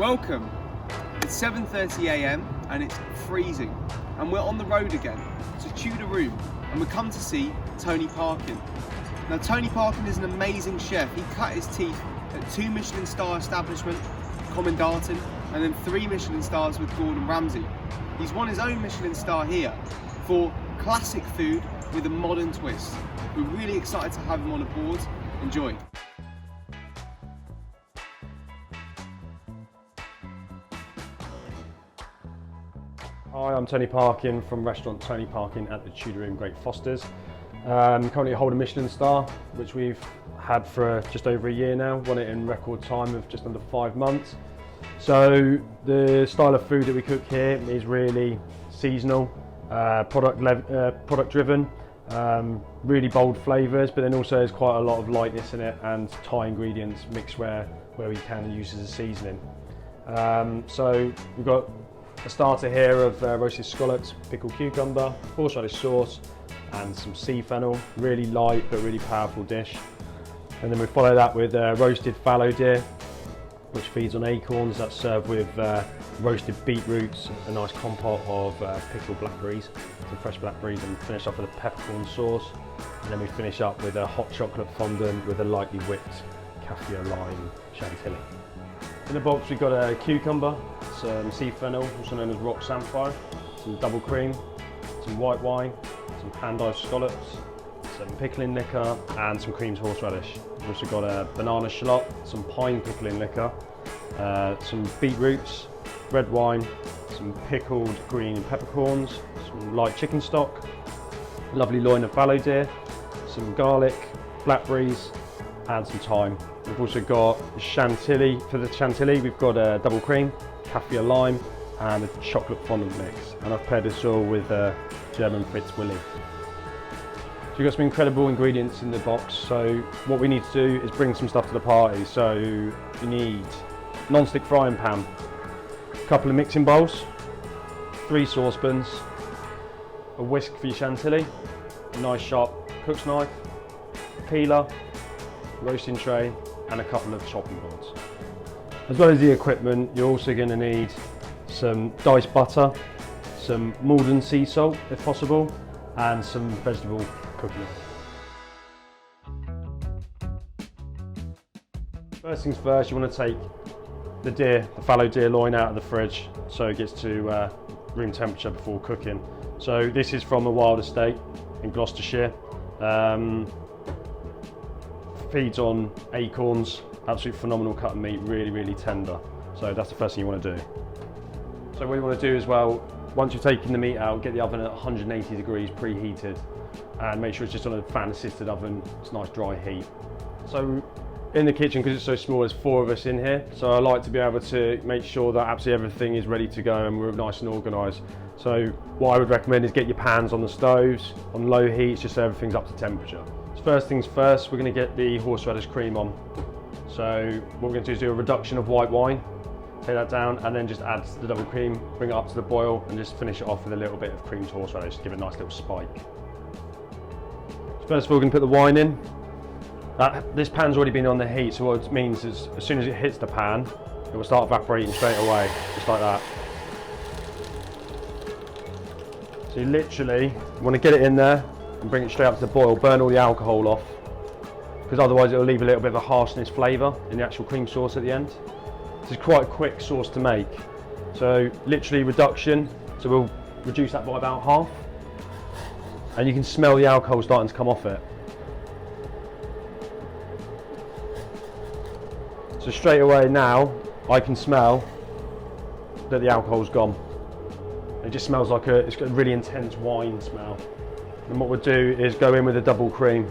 Welcome. It's 7:30 a.m. and it's freezing, and we're on the road again to Tudor Room, and we've come to see Tony Parkin. Now, Tony Parkin is an amazing chef. He cut his teeth at 2 Michelin-Star establishment, Commendatin, and then 3 Michelin stars with Gordon Ramsay. He's won his own Michelin star here for classic food with a modern twist. We're really excited to have him on board. Enjoy. Hi, I'm Tony Parkin from restaurant Tony Parkin at the Tudor Room, Great Fosters. Currently hold a Michelin star, which we've had for just over a year now. Won it in record time of just under 5 months. So the style of food that we cook here is really seasonal, product driven, really bold flavours, but then also there's quite a lot of lightness in it and Thai ingredients mixed where we can use as a seasoning. So we've got a starter here of roasted scallops, pickled cucumber, horseradish sauce and some sea fennel. Really light but really powerful dish. And then we follow that with roasted fallow deer, which feeds on acorns. That's served with roasted beetroots, a nice compote of pickled blackberries, some fresh blackberries, and finish off with a peppercorn sauce. And then we finish up with a hot chocolate fondant with a lightly whipped kaffir lime chantilly. In the box we've got a cucumber, some sea fennel, also known as rock samphire, some double cream, some white wine, some pan-dyed scallops, some pickling liquor and some creamed horseradish. We've also got a banana shallot, some pine pickling liquor, some beetroots, red wine, some pickled green peppercorns, some light chicken stock, a lovely loin of fallow deer, some garlic, blackberries and some thyme. We've also got chantilly. For the chantilly we've got a double cream, kaffir lime and a chocolate fondant mix, and I've paired this all with German Fritz Willy. So we've got some incredible ingredients in the box, so what we need to do is bring some stuff to the party. So you need a non-stick frying pan, a couple of mixing bowls, 3 saucepans, a whisk for your chantilly, a nice sharp cook's knife, a peeler, roasting tray and a couple of chopping boards. As well as the equipment, you're also going to need some diced butter, some Maldon sea salt if possible, and some vegetable cooking oil. First things first, you want to take the fallow deer loin out of the fridge so it gets to room temperature before cooking. So this is from a wild estate in Gloucestershire. Feeds on acorns, absolutely phenomenal cut of meat, really tender. So that's the first thing you want to do. So what you want to do as well, once you've taken the meat out, get the oven at 180 degrees preheated and make sure it's just on a fan assisted oven, it's nice dry heat. So in the kitchen, because it's so small, there's 4 of us in here, so I like to be able to make sure that absolutely everything is ready to go and we're nice and organised. So what I would recommend is get your pans on the stoves, on low heat, just so everything's up to temperature. First things first, we're going to get the horseradish cream on. So what we're going to do is do a reduction of white wine, take that down and then just add the double cream, bring it up to the boil and just finish it off with a little bit of creamed horseradish to give it a nice little spike. So first of all, we're going to put the wine in. This pan's already been on the heat, so what it means is as soon as it hits the pan, it will start evaporating straight away, just like that. So you literally want to get it in there and bring it straight up to the boil, burn all the alcohol off, because otherwise it will leave a little bit of a harshness flavour in the actual cream sauce at the end. This is quite a quick sauce to make. So literally reduction, so we'll reduce that by about half, and you can smell the alcohol starting to come off it. So straight away now, I can smell that the alcohol's gone. It just smells like it's got a really intense wine smell. And what we'll do is go in with a double cream.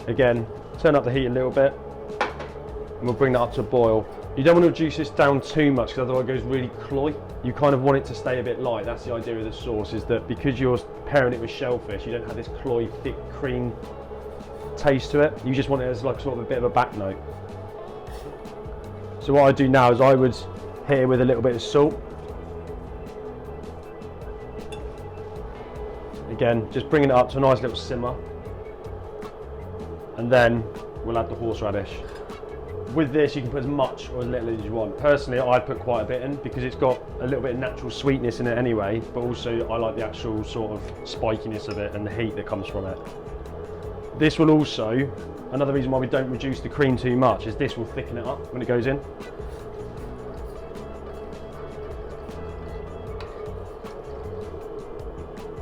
Again, turn up the heat a little bit and we'll bring that up to a boil. You don't want to reduce this down too much because otherwise it goes really cloy. You kind of want it to stay a bit light. That's the idea of the sauce, is that because you're pairing it with shellfish, you don't have this cloy, thick cream taste to it. You just want it as like sort of a bit of a back note. So what I do now is I would hit it with a little bit of salt. Again, just bringing it up to a nice little simmer. And then we'll add the horseradish. With this, you can put as much or as little as you want. Personally, I'd put quite a bit in because it's got a little bit of natural sweetness in it anyway, but also I like the actual sort of spikiness of it and the heat that comes from it. This will also, another reason why we don't reduce the cream too much is this will thicken it up when it goes in.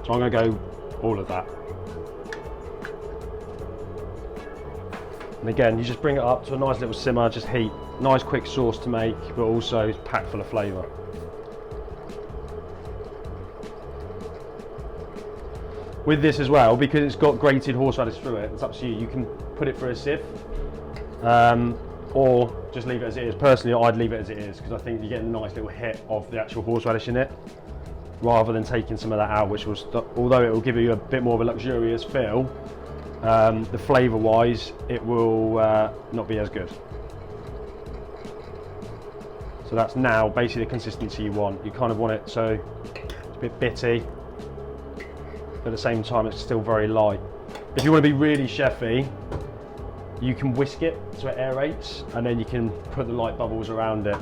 So I'm going to go all of that. And again, you just bring it up to a nice little simmer, just heat. Nice quick sauce to make, but also it's packed full of flavour. With this as well, because it's got grated horseradish through it, it's up to you. You can put it through a sieve, or just leave it as it is. Personally, I'd leave it as it is, because I think you get a nice little hit of the actual horseradish in it, rather than taking some of that out, which will, although it will give you a bit more of a luxurious feel, the flavour wise it will not be as good. So that's now basically the consistency you want. You kind of want it so it's a bit bitty, but at the same time it's still very light. If you want to be really chefy, you can whisk it so it aerates, and then you can put the light bubbles around it,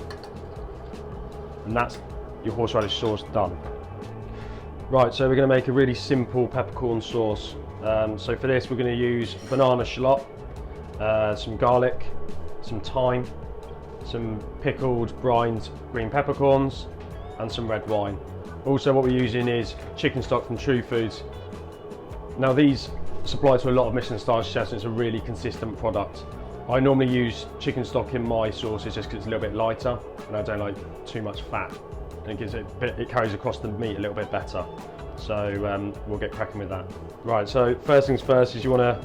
and that's your horseradish sauce done. Right, so we're going to make a really simple peppercorn sauce. So for this we're going to use banana shallot, some garlic, some thyme, some pickled brined green peppercorns, and some red wine. Also what we're using is chicken stock from True Foods. Now these supply to a lot of Michelin-Starred chefs and it's a really consistent product. I normally use chicken stock in my sauces just because it's a little bit lighter and I don't like too much fat. And it carries across the meat a little bit better. So we'll get cracking with that. Right, so first things first is you want to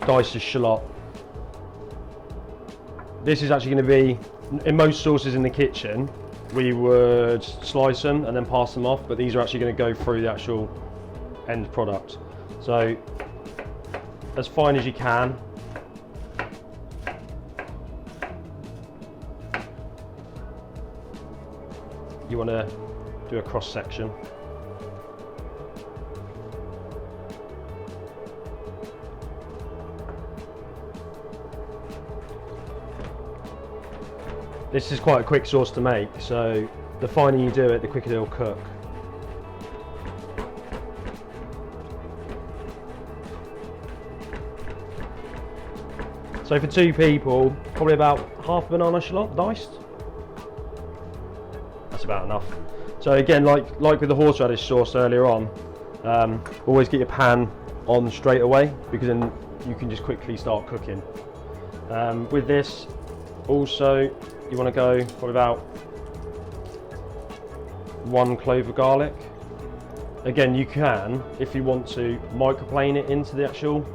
dice your shallot. This is actually going to be, in most sauces in the kitchen, we would slice them and then pass them off, but these are actually going to go through the actual end product. So as fine as you can. You want to do a cross section. This is quite a quick sauce to make, so the finer you do it, the quicker it'll cook. So for 2 people, probably about half a banana shallot diced. That's about enough. So again, like with the horseradish sauce earlier on, always get your pan on straight away because then you can just quickly start cooking. With this, also you want to go for about 1 clove of garlic. Again, you can, if you want to, microplane it into the actual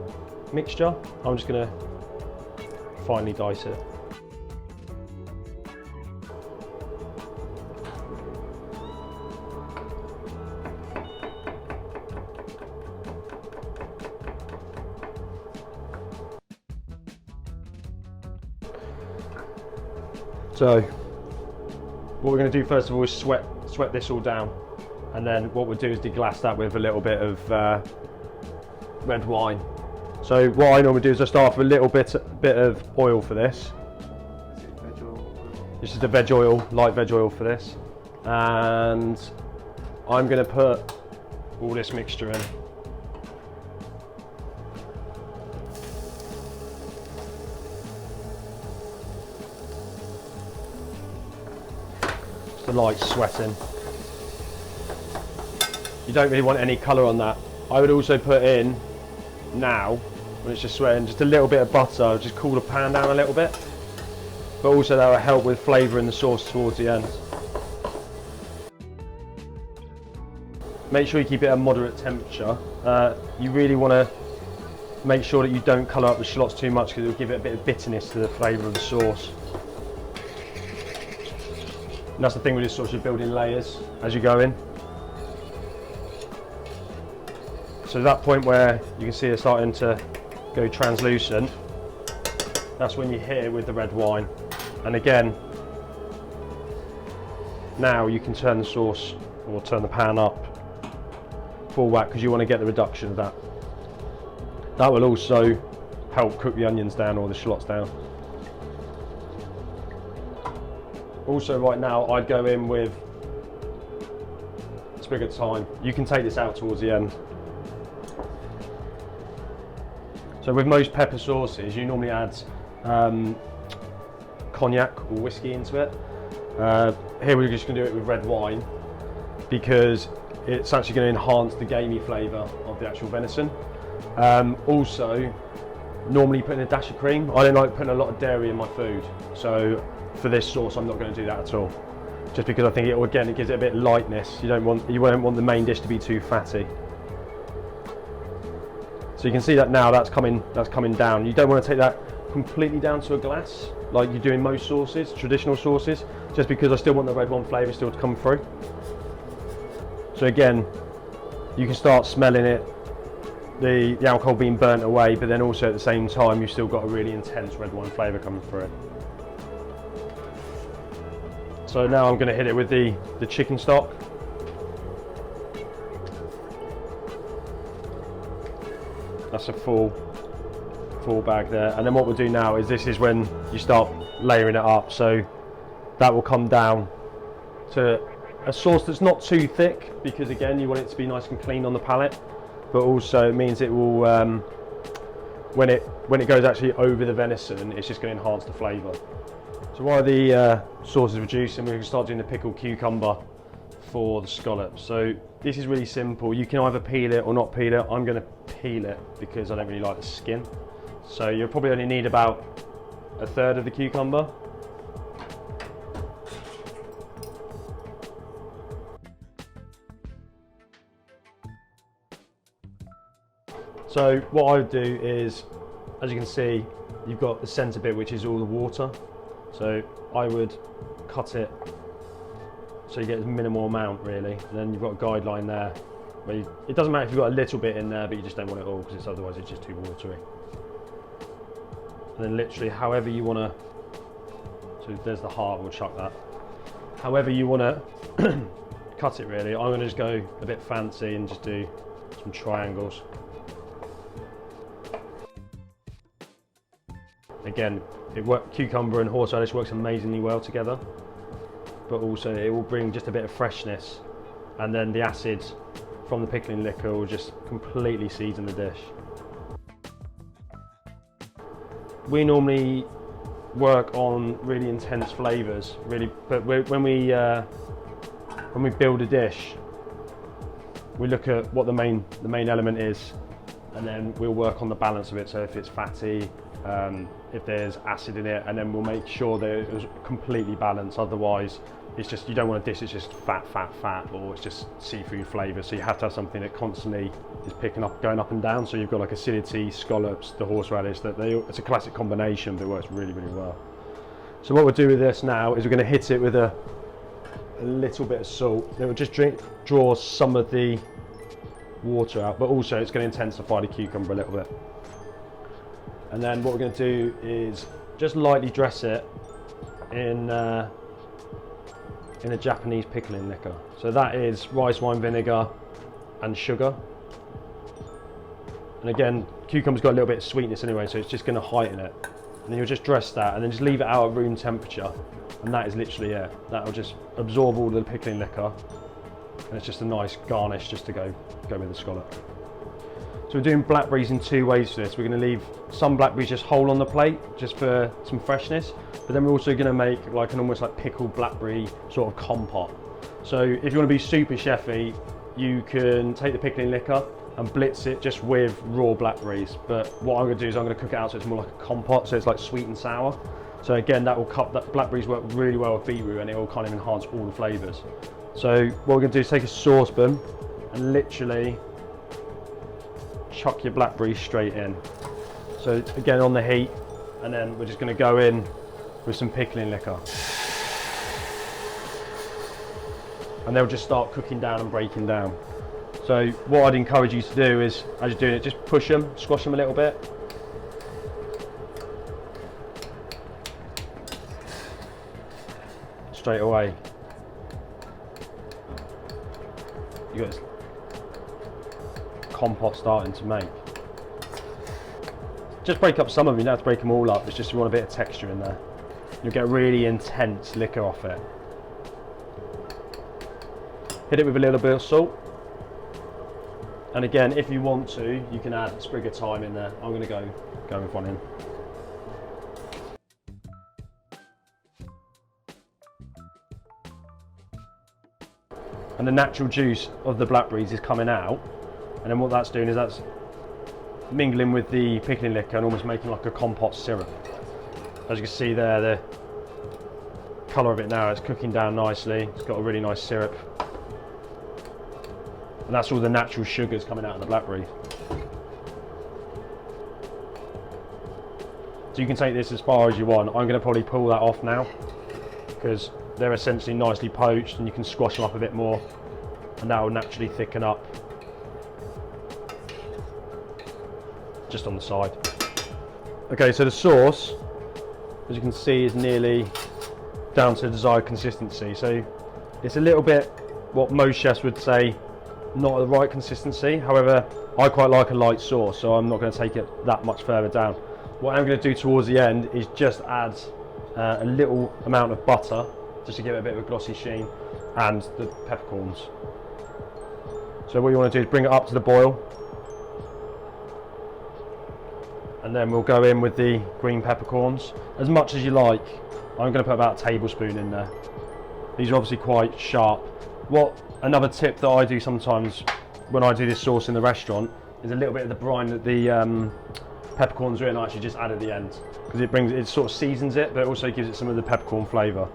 mixture. I'm just going to finely dice it. So what we're going to do first of all is sweat this all down, and then what we'll do is deglass that with a little bit of red wine. So what I normally do is I start with a little bit of oil for this. This is the veg oil, light veg oil for this, and I'm going to put all this mixture in. The light sweating. You don't really want any colour on that. I would also put in, now when it's just sweating, just a little bit of butter, just cool the pan down a little bit, but also that will help with flavour in the sauce towards the end. Make sure you keep it at a moderate temperature. You really want to make sure that you don't colour up the shallots too much because it will give it a bit of bitterness to the flavour of the sauce. And that's the thing with this sauce, you're building layers as you go in. So at that point where you can see it starting to go translucent, that's when you hit it with the red wine. And again, now you can turn the sauce or turn the pan up full whack because you want to get the reduction of that. That will also help cook the onions down or the shallots down. Also right now I'd go in with a sprig of thyme. You can take this out towards the end. So with most pepper sauces you normally add cognac or whiskey into it. Here we're just going to do it with red wine because it's actually going to enhance the gamey flavour of the actual venison. Also, normally putting a dash of cream. I don't like putting a lot of dairy in my food, so for this sauce I'm not going to do that at all. Just because I think it gives it a bit of lightness. You don't want the main dish to be too fatty. So you can see that now that's coming down. You don't want to take that completely down to a glass like you do in most sauces, traditional sauces, just because I still want the red wine flavour still to come through. So again, you can start smelling it, the alcohol being burnt away, but then also at the same time you've still got a really intense red wine flavour coming through it. So now I'm going to hit it with the chicken stock. That's a full bag there, and then what we'll do now is this is when you start layering it up, so that will come down to a sauce that's not too thick, because again you want it to be nice and clean on the palate, but also it means it will when it goes actually over the venison, it's just going to enhance the flavour. So while the sauce is reducing, we can start doing the pickled cucumber for the scallop. So this is really simple. You can either peel it or not peel it. I'm going to peel it because I don't really like the skin. So you'll probably only need about a third of the cucumber. So what I would do is, as you can see, you've got the centre bit which is all the water. So I would cut it so you get as minimal amount really. And then you've got a guideline there. Where it doesn't matter if you've got a little bit in there, but you just don't want it all because otherwise it's just too watery. And then literally however you want to, so there's the heart, we'll chuck that. However you want to cut it really. I'm going to just go a bit fancy and just do some triangles. Again, cucumber and horseradish works amazingly well together, but also it will bring just a bit of freshness, and then the acid from the pickling liquor will just completely season the dish. We normally work on really intense flavours, but when we build a dish, we look at what the main element is, and then we'll work on the balance of it. So if it's fatty, if there's acid in it, and then we'll make sure that it's completely balanced. Otherwise, it's just, you don't want a dish that's just fat, or it's just seafood flavour. So you have to have something that constantly is going up and down. So you've got like acidity, scallops, the horseradish. It's a classic combination, but it works really, really well. So what we'll do with this now is we're going to hit it with a little bit of salt. It will just draw some of the water out, but also it's going to intensify the cucumber a little bit. And then what we're going to do is just lightly dress it in a Japanese pickling liquor. So that is rice wine vinegar and sugar. And again, cucumber's got a little bit of sweetness anyway, so it's just going to heighten it. And then you'll just dress that and then just leave it out at room temperature. And that is literally it. That will just absorb all the pickling liquor. And it's just a nice garnish just to go with the scallop. So we're doing blackberries in two ways for this. We're going to leave some blackberries just whole on the plate, just for some freshness. But then we're also going to make like an almost like pickled blackberry sort of compote. So if you want to be super chefy, you can take the pickling liquor and blitz it just with raw blackberries. But what I'm going to do is I'm going to cook it out so it's more like a compote, so it's like sweet and sour. So again, that blackberries work really well with beetroot, and it will kind of enhance all the flavours. So what we're going to do is take a saucepan and literally chuck your blackberries straight in. So again on the heat, and then we're just going to go in with some pickling liquor. And they'll just start cooking down and breaking down. So what I'd encourage you to do is, as you're doing it, just push them, squash them a little bit. Straight away. You got this compote starting to make. just break up some of them, you don't have to break them all up, it's just you want a bit of texture in there. You'll get really intense liquor off it. Hit it with a little bit of salt. And again, if you want to, you can add a sprig of thyme in there. I'm going to go with one in. And the natural juice of the blackberries is coming out. And then what that's doing is that's mingling with the pickling liquor and almost making like a compote syrup. As you can see there, the colour of it now, it's cooking down nicely. It's got a really nice syrup. And that's all the natural sugars coming out of the blackberry. So you can take this as far as you want. I'm going to probably pull that off now because they're essentially nicely poached and you can squash them up a bit more and that will naturally thicken up just on the side. Okay, so the sauce, as you can see, is nearly down to the desired consistency. So it's a little bit what most chefs would say not the right consistency. However, I quite like a light sauce, so I'm not going to take it that much further down. What I'm going to do towards the end is just add a little amount of butter just to give it a bit of a glossy sheen, and the peppercorns. So what you want to do is bring it up to the boil, and then we'll go in with the green peppercorns as much as you like. I'm going to put about a tablespoon in there. These are obviously quite sharp. Another tip that I do sometimes when I do this sauce in the restaurant is a little bit of the brine that the peppercorns are in, I actually just add at the end because it sort of seasons it, but it also gives it some of the peppercorn flavour.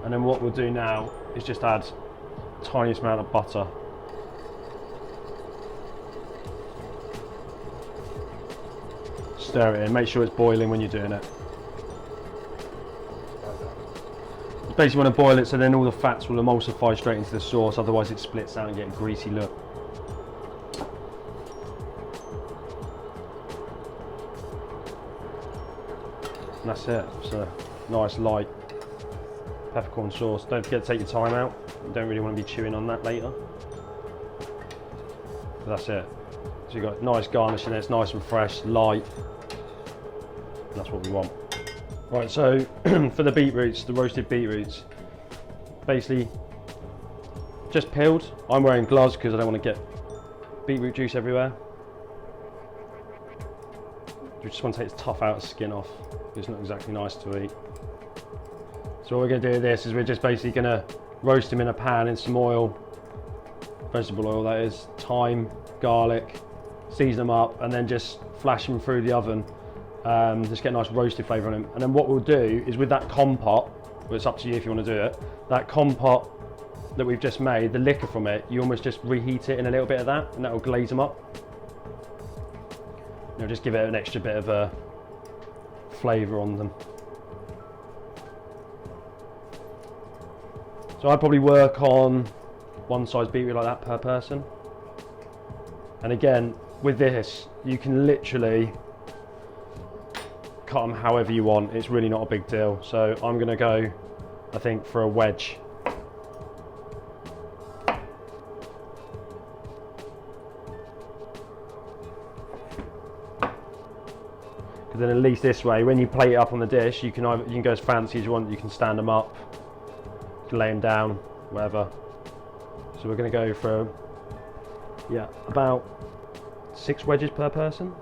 And then what we'll do now is just add the tiniest amount of butter. Stir it in, make sure it's boiling when you're doing it. Basically want to boil it so then all the fats will emulsify straight into the sauce, otherwise it splits out and get a greasy look. And that's it. It's a nice light peppercorn sauce. Don't forget to take your time out. You don't really want to be chewing on that later. But that's it. So you've got nice garnish in it, it's nice and fresh, light. And that's what we want. Right, so for the beetroots, the roasted beetroots, basically just peeled. I'm wearing gloves because I don't want to get beetroot juice everywhere. You just want to take the tough out of skin off. It's not exactly nice to eat. So what we're going to do with this is we're just basically going to roast them in a pan in some oil, vegetable oil that is, thyme, garlic, season them up and then just flash them through the oven. Just get a nice roasted flavour on them. And then what we'll do is with that compote, well, it's up to you if you want to do it, that compote that we've just made, the liquor from it, you almost just reheat it in a little bit of that and that will glaze them up. It'll just give it an extra bit of a flavour on them. So I'd probably work on one size beetroot like that per person. And again, with this, you can literally cut them however you want. It's really not a big deal. So I'm going to go, I think, for a wedge. Because then at least this way, when you plate it up on the dish, you can go as fancy as you want. You can stand them up, you can lay them down, whatever. So we're going to go for, yeah, about 6 wedges per person.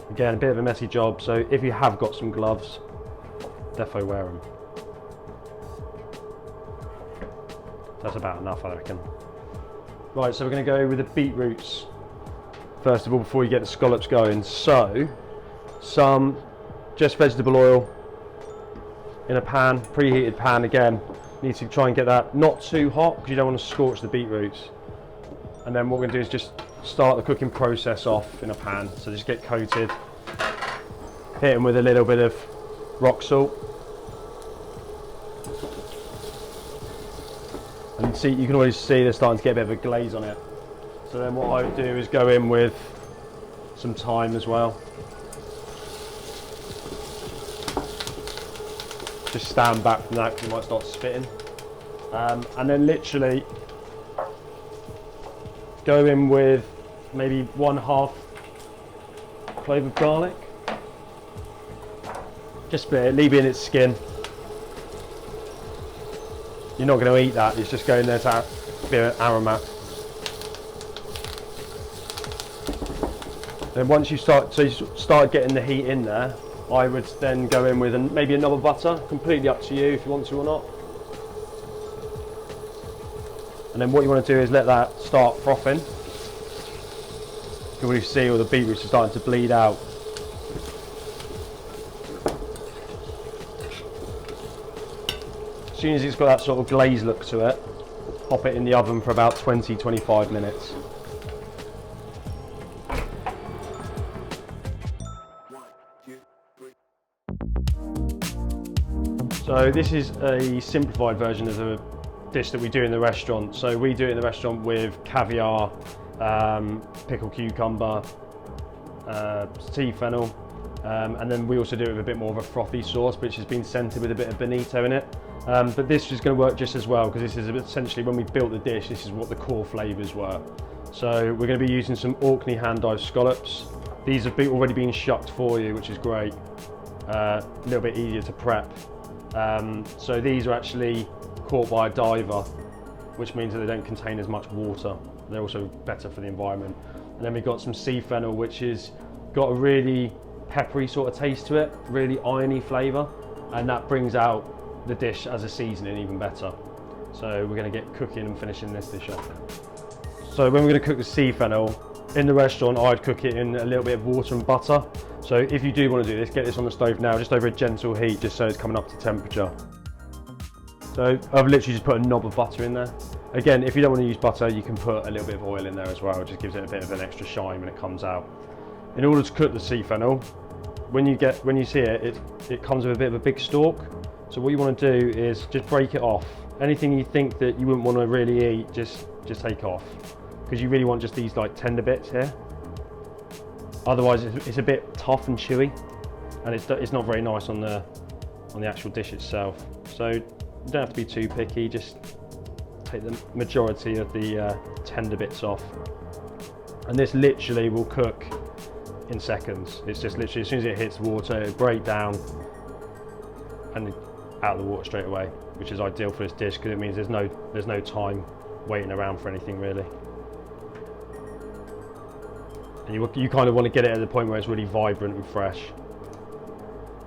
Again, a bit of a messy job, so if you have got some gloves, defo wear them. That's about enough, I reckon. Right, so we're going to go with the beetroots first of all before you get the scallops going. So, some just vegetable oil in a pan, preheated pan again. Need to try and get that not too hot because you don't want to scorch the beetroots. And then what we're going to do is just start the cooking process off in a pan. So just get coated, hit them with a little bit of rock salt. And see, you can always see they're starting to get a bit of a glaze on it. So then what I would do is go in with some thyme as well. Just stand back from that because you might start spitting. And then literally go in with maybe 1/2 clove of garlic. Just split it, leave it in its skin. You're not going to eat that, it's just going there to be an aromat. Then once you start getting the heat in there, I would then go in with maybe another butter, completely up to you if you want to or not. And then what you want to do is let that start frothing. You can really see all the beetroots are starting to bleed out. As soon as it's got that sort of glaze look to it, pop it in the oven for about 20-25 minutes. So this is a simplified version of the dish that we do in the restaurant. So we do it in the restaurant with caviar, pickled cucumber, sea fennel, and then we also do it with a bit more of a frothy sauce which has been scented with a bit of bonito in it. But this is going to work just as well because this is essentially, when we built the dish, this is what the core flavours were. So we're going to be using some Orkney hand-dyed scallops. These have already been shucked for you, which is great. A little bit easier to prep. So these are actually caught by a diver, which means that they don't contain as much water. They're also better for the environment. And then we've got some sea fennel, which has got a really peppery sort of taste to it, really irony flavour, and that brings out the dish as a seasoning even better. So we're going to get cooking and finishing this dish off. So when we're going to cook the sea fennel, in the restaurant I'd cook it in a little bit of water and butter. So if you do want to do this, get this on the stove now, just over a gentle heat, just so it's coming up to temperature. So I've literally just put a knob of butter in there. Again, if you don't want to use butter, you can put a little bit of oil in there as well. It just gives it a bit of an extra shine when it comes out. In order to cook the sea fennel, when you see it, it comes with a bit of a big stalk. So what you want to do is just break it off. Anything you think that you wouldn't want to really eat, just take off, because you really want just these like tender bits here. Otherwise, it's a bit tough and chewy, and it's not very nice on the actual dish itself. So you don't have to be too picky. Just take the majority of the tender bits off, and this literally will cook in seconds. It's just literally as soon as it hits water, it'll break down and out of the water straight away, which is ideal for this dish because it means there's no time waiting around for anything really. And you kind of want to get it at the point where it's really vibrant and fresh.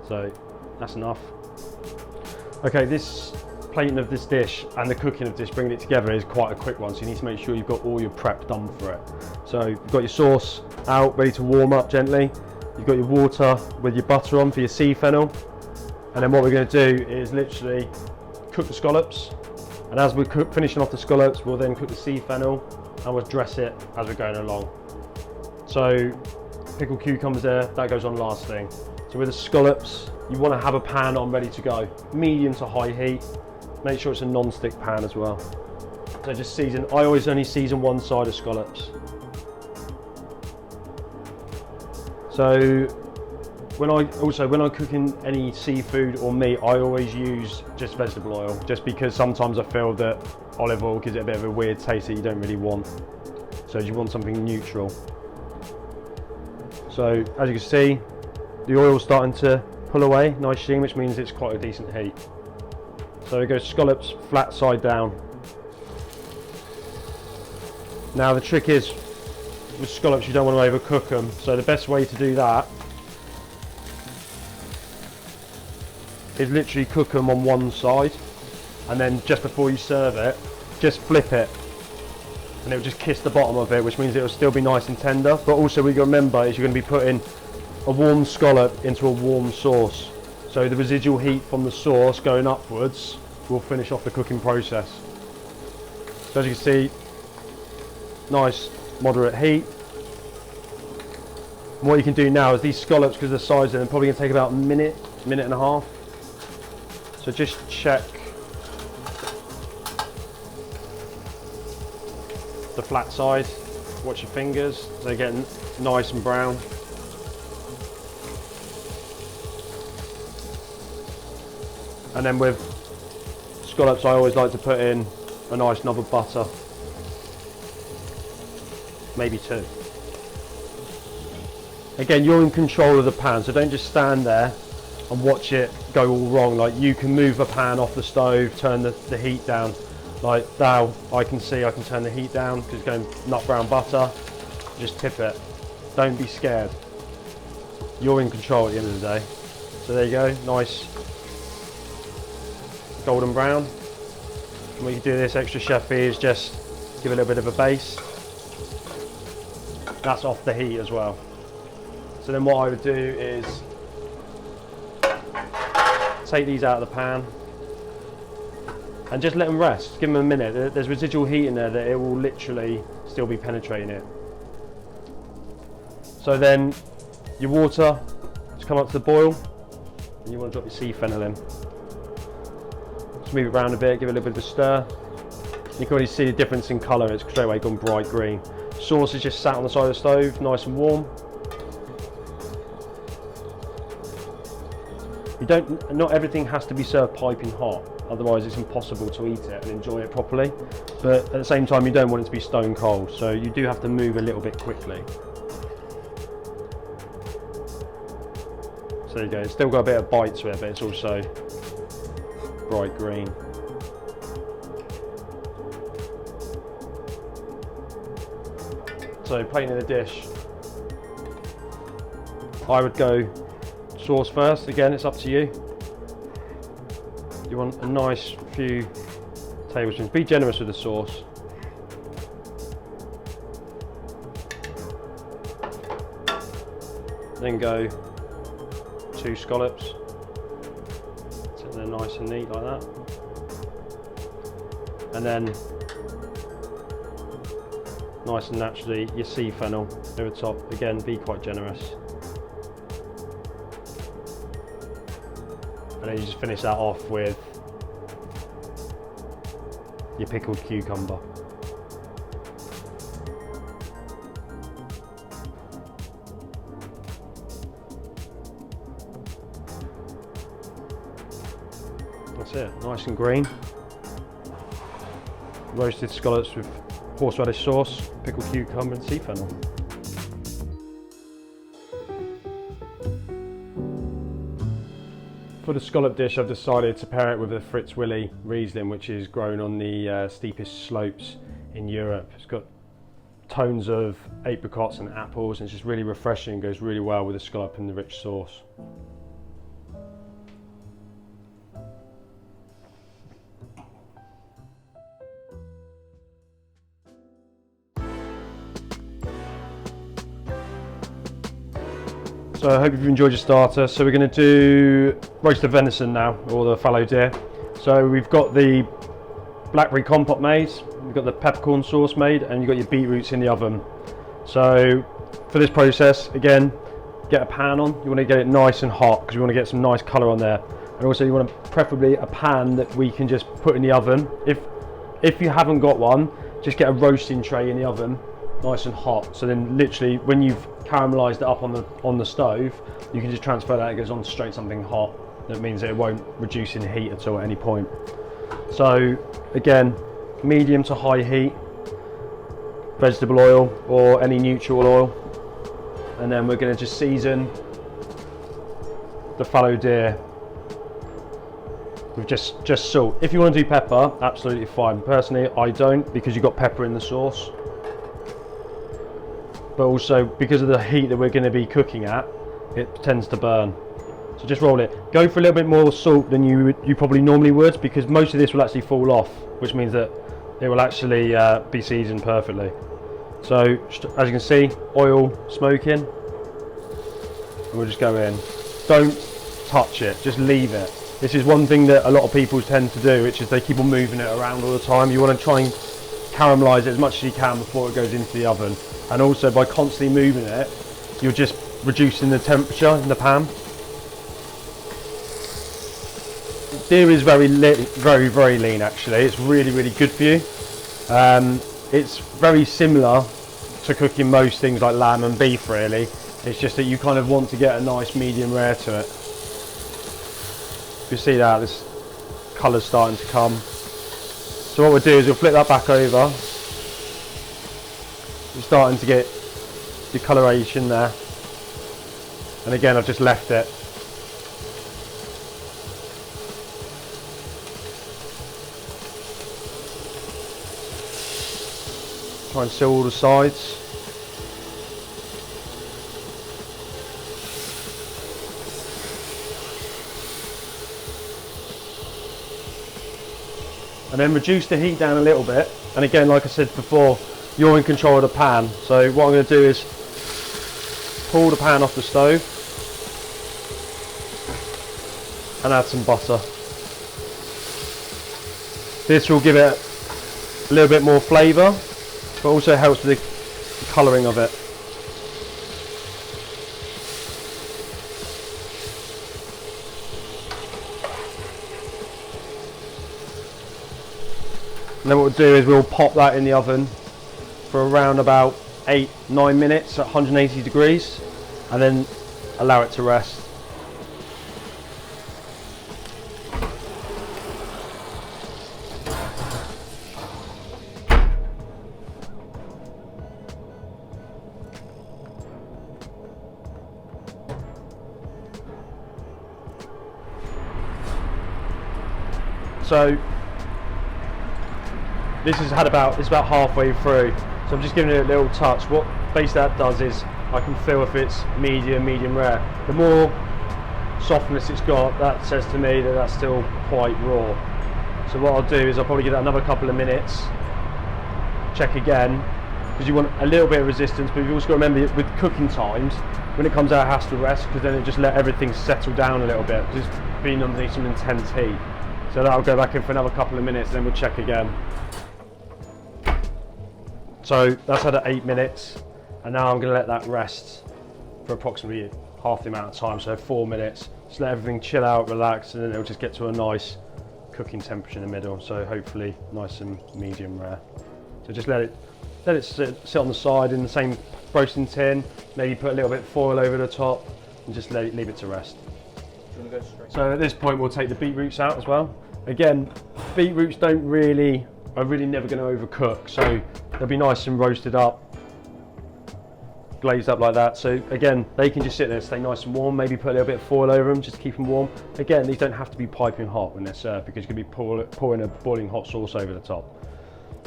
So that's enough. Okay, this plating of this dish and the cooking of this, bringing it together, is quite a quick one, so you need to make sure you've got all your prep done for it. So you've got your sauce out, ready to warm up gently. You've got your water with your butter on for your sea fennel. And then what we're going to do is literally cook the scallops. And as we're finishing off the scallops, we'll then cook the sea fennel and we'll dress it as we're going along. So pickled cucumbers there, that goes on last thing. So with the scallops, you want to have a pan on ready to go. Medium to high heat. Make sure it's a non-stick pan as well. So just season, I always only season one side of scallops. So when I'm cooking any seafood or meat, I always use just vegetable oil, just because sometimes I feel that olive oil gives it a bit of a weird taste that you don't really want. So you want something neutral. So as you can see, the oil's starting to pull away, nice sheen, which means it's quite a decent heat. So it goes scallops flat side down. Now the trick is, with scallops you don't want to overcook them, so the best way to do that is literally cook them on one side, and then just before you serve it, just flip it, and it'll just kiss the bottom of it, which means it'll still be nice and tender. But also we got to remember is you're going to be putting a warm scallop into a warm sauce, so the residual heat from the sauce going upwards will finish off the cooking process. So as you can see, nice moderate heat. And what you can do now is these scallops, because of the size of them, probably going to take about a minute and a half. So just check the flat side, watch your fingers, they're getting nice and brown. And then with scallops, I always like to put in a nice knob of butter, maybe 2. Again, you're in control of the pan, so don't just stand there and watch it go all wrong. Like, you can move the pan off the stove, turn the heat down. Like now, I can turn the heat down because it's going nut brown butter. Just tip it. Don't be scared. You're in control at the end of the day. So there you go, nice golden brown. And we can do this extra chef is just give a little bit of a base. That's off the heat as well. So then what I would do is take these out of the pan and just let them rest. Give them a minute. There's residual heat in there that it will literally still be penetrating it. So then your water has come up to the boil and you want to drop your sea fennel in. Just move it around a bit, give it a little bit of a stir. You can already see the difference in colour, it's straight away gone bright green. Sauce is just sat on the side of the stove, nice and warm. Not everything has to be served piping hot, otherwise it's impossible to eat it and enjoy it properly. But at the same time, you don't want it to be stone cold, so you do have to move a little bit quickly. So there you go, it's still got a bit of bite to it, but it's also bright green. So plating the dish, I would go sauce first. Again, it's up to you. You want a nice few tablespoons. Be generous with the sauce. Then go 2 scallops. Sit there nice and neat like that. And then nice and naturally your sea fennel over the top. Again, be quite generous. And then you just finish that off with your pickled cucumber. That's it, nice and green. Roasted scallops with horseradish sauce, pickled cucumber and sea fennel. For the scallop dish, I've decided to pair it with a Fritz Willy Riesling, which is grown on the steepest slopes in Europe. It's got tones of apricots and apples, and it's just really refreshing and goes really well with the scallop and the rich sauce. So I hope you've enjoyed your starter. So we're going to do roasted venison now, or the fallow deer. So we've got the blackberry compote made, we've got the peppercorn sauce made, and you've got your beetroots in the oven. So for this process, again, get a pan on. You want to get it nice and hot because you want to get some nice colour on there. And also you want to preferably a pan that we can just put in the oven. If you haven't got one, just get a roasting tray in the oven, nice and hot. So then literally when you've caramelised it up on the stove, you can just transfer that, it goes on straight something hot. That means that it won't reduce in heat at all at any point. So again, medium to high heat, vegetable oil or any neutral oil, and then we're going to just season the fallow deer with just salt. If you want to do pepper, absolutely fine. Personally, I don't, because you've got pepper in the sauce. But also because of the heat that we're going to be cooking at, it tends to burn. So just roll it. Go for a little bit more salt than you probably normally would, because most of this will actually fall off, which means that it will actually be seasoned perfectly. So as you can see, oil smoking, and we'll just go in. Don't touch it, just leave it. This is one thing that a lot of people tend to do, which is they keep on moving it around all the time. You want to try and caramelise it as much as you can before it goes into the oven. And also by constantly moving it, you're just reducing the temperature in the pan. Deer is very lean actually. It's really good for you. It's very similar to cooking most things like lamb and beef really. It's just that you kind of want to get a nice medium rare to it. You see that, this colour's starting to come. So what we'll do is we'll flip that back over. You're starting to get the coloration there. And again, I've just left it. Try and seal all the sides. And then reduce the heat down a little bit. And again, like I said before, you're in control of the pan. So what I'm going to do is pull the pan off the stove and add some butter. This will give it a little bit more flavour, but also helps with the colouring of it. And then what we'll do is we'll pop that in the oven for around about 8-9 minutes at 180 degrees and then allow it to rest. So this has had it's about halfway through, so I'm just giving it a little touch. What basically that does is I can feel if it's medium rare. The more softness it's got, that says to me that that's still quite raw. So what I'll do is I'll probably give it another couple of minutes, check again, because you want a little bit of resistance, but you've also got to remember with cooking times, when it comes out it has to rest, because then it just let everything settle down a little bit, because it's been underneath some intense heat. So that'll go back in for another couple of minutes, then we'll check again. So that's had 8 minutes, and now I'm going to let that rest for approximately half the amount of time, so 4 minutes. Just let everything chill out, relax, and then it'll just get to a nice cooking temperature in the middle, so hopefully nice and medium rare. So just let it sit on the side in the same roasting tin, maybe put a little bit of foil over the top, and just leave it to rest. Do you want to go straight? So at this point we'll take the beetroots out as well. Again, beetroots are really never going to overcook, so they'll be nice and roasted up, glazed up like that. So again, they can just sit there, stay nice and warm, maybe put a little bit of foil over them just to keep them warm. Again, these don't have to be piping hot when they're served, because you could be pouring a boiling hot sauce over the top.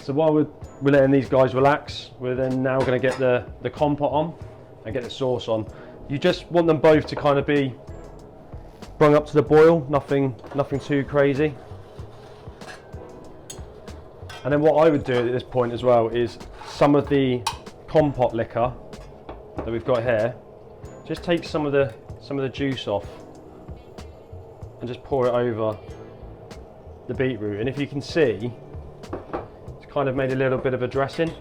So while we're letting these guys relax, we're then now going to get the compote on and get the sauce on. You just want them both to kind of be brought up to the boil, nothing too crazy. And then what I would do at this point as well is some of the compote liquor that we've got here, just take some of the juice off and just pour it over the beetroot. And if you can see, it's kind of made a little bit of a dressing.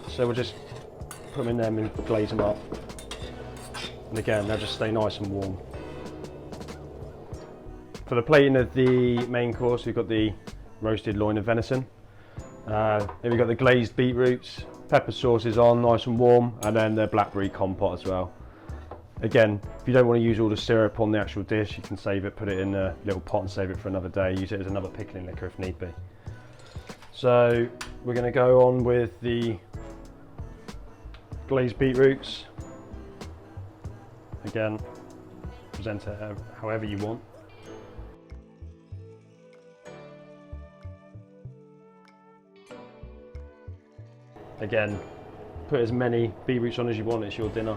So we'll just put them in there and glaze them up. And again, they'll just stay nice and warm. For the plating of the main course, we've got the roasted loin of venison. Then we've got the glazed beetroots, pepper sauce is on, nice and warm, and then the blackberry compote as well. Again, if you don't want to use all the syrup on the actual dish, you can save it, put it in a little pot and save it for another day, use it as another pickling liquor if need be. So we're going to go on with the glazed beetroots. Again, present it however you want. Again, put as many beetroots on as you want, it's your dinner.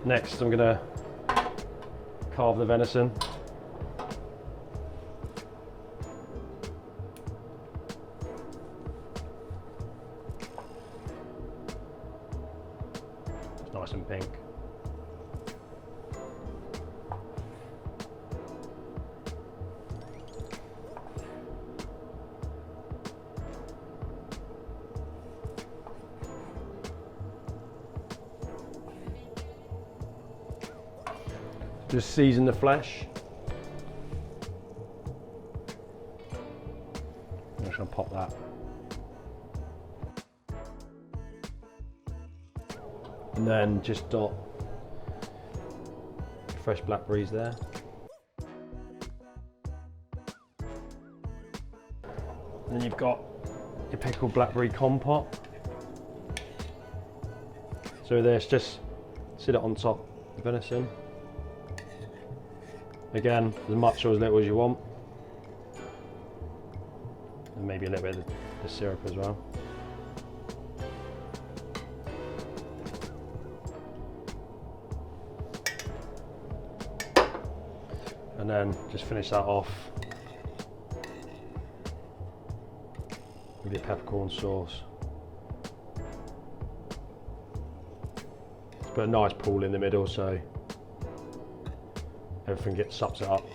Next, I'm going to carve the venison. It's nice and pink. Just season the flesh. I'm just going to pop that. And then just dot fresh blackberries there. Then you've got your pickled blackberry compote. So with this, just sit it on top of the venison. Again, as much or as little as you want. And maybe a little bit of the syrup as well. And then just finish that off with your peppercorn sauce. Just put a nice pool in the middle so everything sups it up.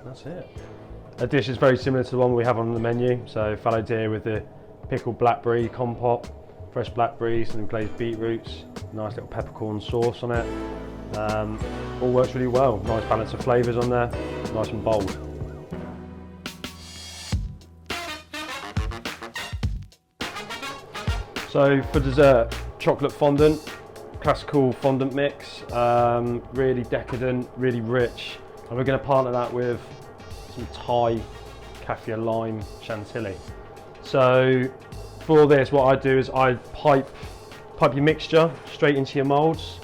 That's it. A dish is very similar to the one we have on the menu. So fallow deer with the pickled blackberry compote, fresh blackberries and glazed beetroots, nice little peppercorn sauce on it. All works really well. Nice balance of flavours on there, nice and bold. So for dessert, chocolate fondant, classical fondant mix, really decadent, really rich. And we're going to partner that with some Thai kaffir lime chantilly. So for this, what I do is I pipe your mixture straight into your moulds.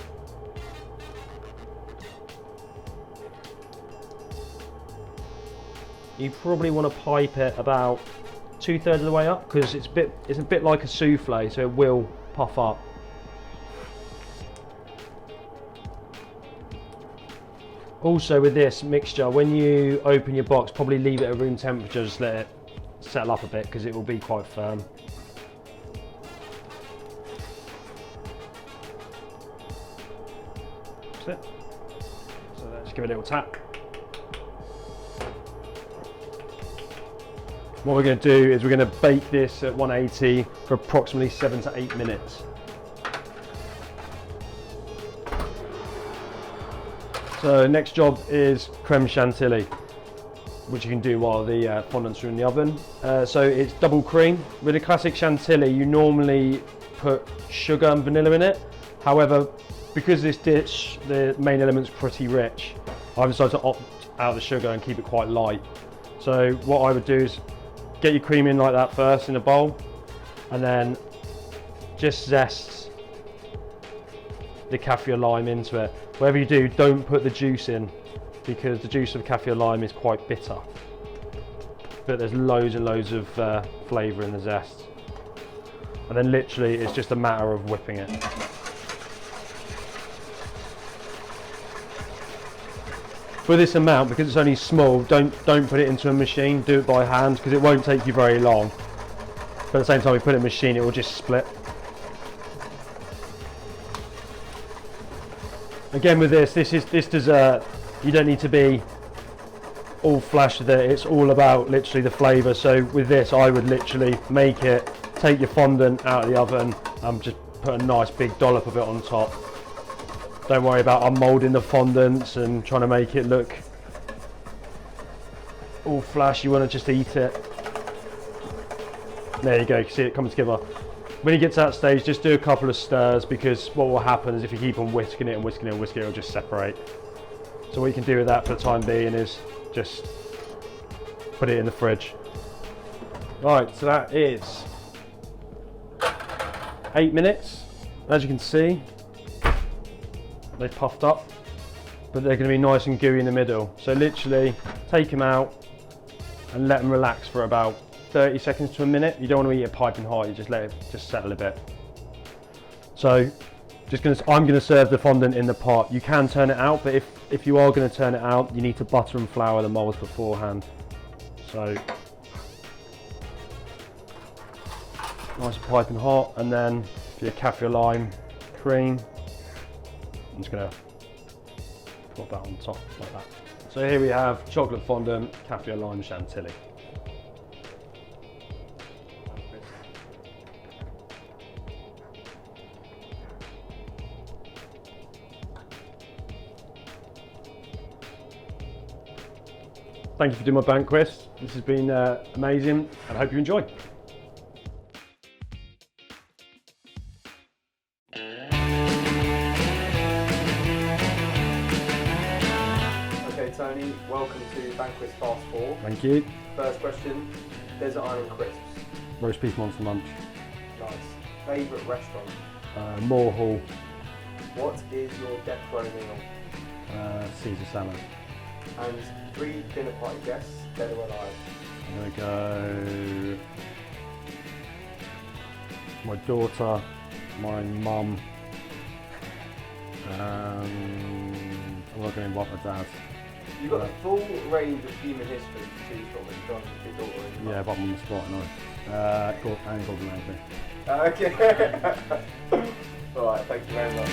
You probably want to pipe it about 2/3 of the way up because it's a bit like a souffle, so it will puff up. Also with this mixture, when you open your box, probably leave it at room temperature, just let it settle up a bit because it will be quite firm. That's it. So let's give it a little tap. What we're going to do is we're going to bake this at 180 for approximately 7 to 8 minutes. So next job is creme chantilly, which you can do while the fondants are in the oven. So it's double cream. With a classic chantilly, you normally put sugar and vanilla in it. However, because this dish, the main element's pretty rich, I've decided to opt out of the sugar and keep it quite light. So what I would do is get your cream in like that first in a bowl, and then just zest the kaffir lime into it. Whatever you do, don't put the juice in because the juice of kaffir lime is quite bitter. But there's loads and loads of flavour in the zest. And then literally it's just a matter of whipping it. For this amount, because it's only small, don't put it into a machine, do it by hand because it won't take you very long. But at the same time you put it in a machine, it will just split. Again with this dessert, you don't need to be all flash with it, it's all about literally the flavour. So with this I would literally make it, take your fondant out of the oven and just put a nice big dollop of it on top. Don't worry about unmoulding the fondants and trying to make it look all flash, you want to just eat it. There you go, you can see it coming together. When you get to that stage, just do a couple of stirs because what will happen is if you keep on whisking it and whisking it and whisking it, it'll just separate. So what you can do with that for the time being is just put it in the fridge. Right, so that is 8 minutes. As you can see, they've puffed up, but they're going to be nice and gooey in the middle. So literally take them out and let them relax for about 30 seconds to a minute. You don't want to eat it piping hot, you just let it just settle a bit. So I'm going to serve the fondant in the pot. You can turn it out, but if you are going to turn it out, you need to butter and flour the moulds beforehand. So nice and piping hot, and then for your kaffir lime cream, I'm just going to put that on top like that. So here we have chocolate fondant, kaffir lime chantilly. Thank you for doing my Banquist. This has been amazing, and I hope you enjoy. Okay, Tony, welcome to Banquist Fast 4. Thank you. First question, Desert Island Crisps. Roast beef monster munch. Nice. Favourite restaurant? Moore Hall. What is your death row meal? Caesar salad. And 3 dinner party guests, dead or alive? I'm gonna go my daughter, my mum, I'm not going to invite my dad. You've got a full range of human history to choose from when you've gone with your daughter and your Yeah, mum. but I'm on the spot now. And Gordon Ramsay. Okay. Alright, thank you very much.